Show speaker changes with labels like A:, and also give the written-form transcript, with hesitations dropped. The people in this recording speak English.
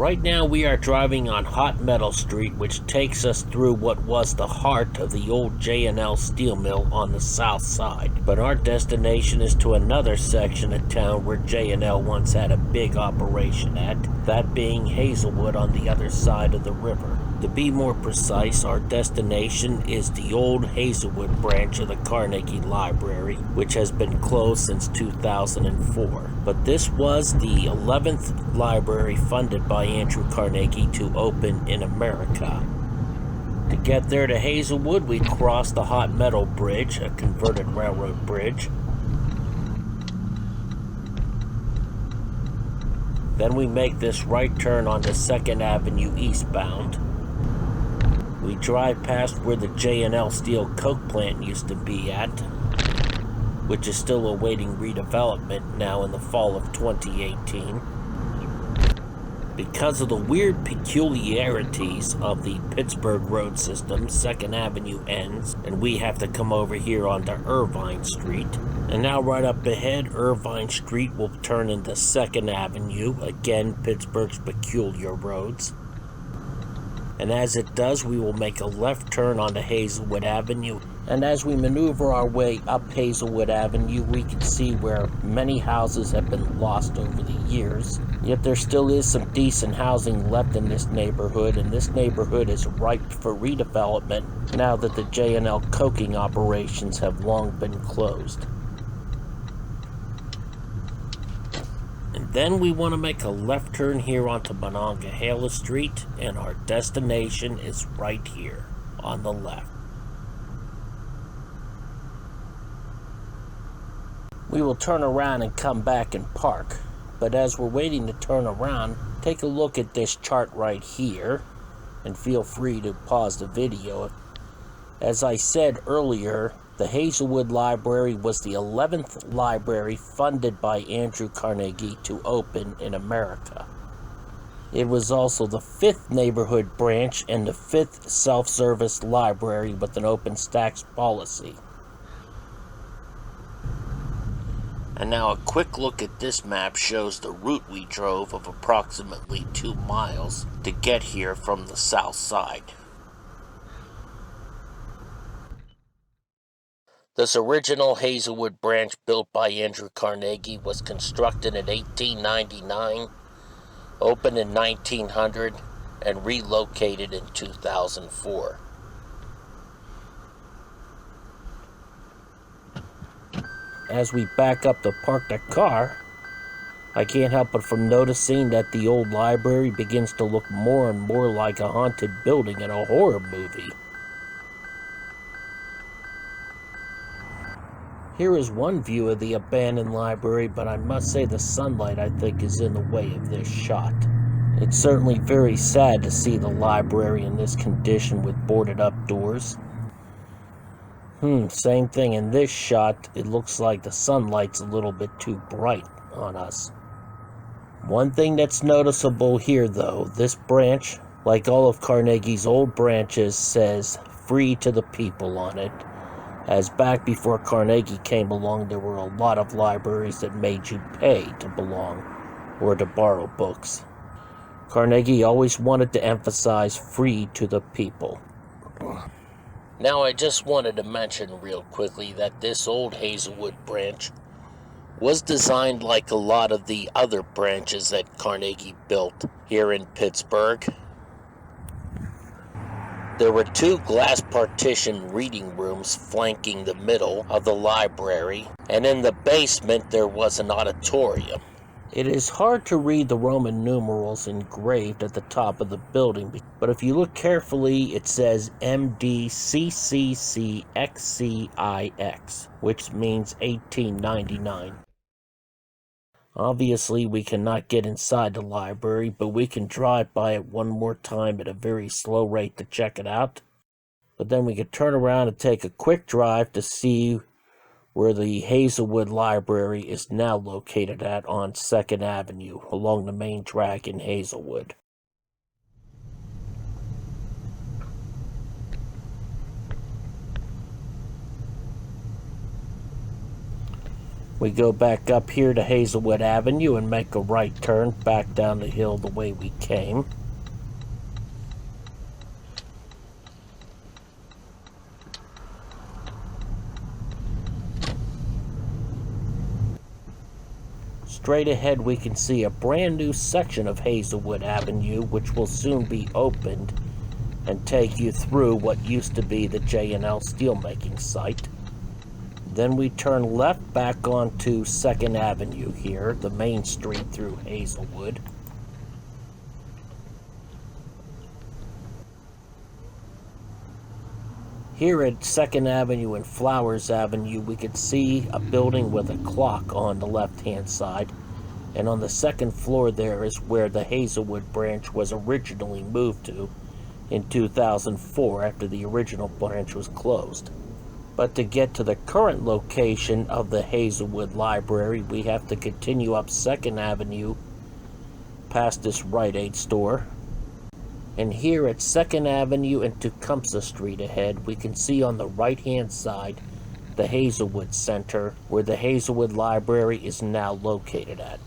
A: Right now we are driving on Hot Metal Street, which takes us through what was the heart of the old J&L steel mill on the south side. But our destination is to another section of town where J&L once had a big operation at, that being Hazelwood on the other side of the river. To be more precise, our destination is the old Hazelwood branch of the Carnegie Library, which has been closed since 2004. But this was the 11th library funded by Andrew Carnegie to open in America. To get there to Hazelwood, we cross the Hot Metal Bridge, a converted railroad bridge. Then we make this right turn onto 2nd Avenue eastbound. We drive past where the J&L Steel Coke plant used to be at, which is still awaiting redevelopment now in the fall of 2018. Because of the weird peculiarities of the Pittsburgh road system, 2nd Avenue ends, and we have to come over here onto Irvine Street. And now right up ahead, Irvine Street will turn into 2nd Avenue, again Pittsburgh's peculiar roads. And as it does, we will make a left turn onto Hazelwood Avenue. And as we maneuver our way up Hazelwood Avenue, we can see where many houses have been lost over the years. Yet there still is some decent housing left in this neighborhood, and this neighborhood is ripe for redevelopment now that the J&L coking operations have long been closed. And then we want to make a left turn here onto Monongahela Street, and our destination is right here on the left. We will turn around and come back and park, but as we're waiting to turn around, take a look at this chart right here, and feel free to pause the video. As I said earlier, the Hazelwood Library was the 11th library funded by Andrew Carnegie to open in America. It was also the 5th neighborhood branch and the 5th self-service library with an open stacks policy. And now a quick look at this map shows the route we drove of approximately 2 miles to get here from the south side. This original Hazelwood branch built by Andrew Carnegie was constructed in 1899, opened in 1900, and relocated in 2004. As we back up to park the car, I can't help but from noticing that the old library begins to look more and more like a haunted building in a horror movie. Here is one view of the abandoned library, but I must say the sunlight I think is in the way of this shot. It's certainly very sad to see the library in this condition with boarded up doors. Same thing in this shot. It looks like the sunlight's a little bit too bright on us. One thing that's noticeable here though, this branch, like all of Carnegie's old branches, says "free to the people" on it. As back before Carnegie came along, there were a lot of libraries that made you pay to belong or to borrow books. Carnegie always wanted to emphasize free to the people. Now I just wanted to mention real quickly that this old Hazelwood branch was designed like a lot of the other branches that Carnegie built here in Pittsburgh. There were 2 glass partition reading rooms flanking the middle of the library, and in the basement there was an auditorium. It is hard to read the Roman numerals engraved at the top of the building, but if you look carefully, it says MDCCCXCIX, which means 1899. Obviously, we cannot get inside the library, but we can drive by it one more time at a very slow rate to check it out. But then we can turn around and take a quick drive to see where the Hazelwood Library is now located at on 2nd Avenue, along the main track in Hazelwood. We go back up here to Hazelwood Avenue and make a right turn back down the hill the way we came. Straight ahead we can see a brand new section of Hazelwood Avenue which will soon be opened and take you through what used to be the J&L steelmaking site. Then we turn left back onto 2nd Avenue here, the main street through Hazelwood. Here at 2nd Avenue and Flowers Avenue, we could see a building with a clock on the left-hand side. And on the 2nd floor there is where the Hazelwood branch was originally moved to in 2004 after the original branch was closed. But to get to the current location of the Hazelwood Library, we have to continue up 2nd Avenue past this Rite Aid store. And here at 2nd Avenue and Tecumseh Street ahead, we can see on the right-hand side the Hazelwood Center, where the Hazelwood Library is now located at.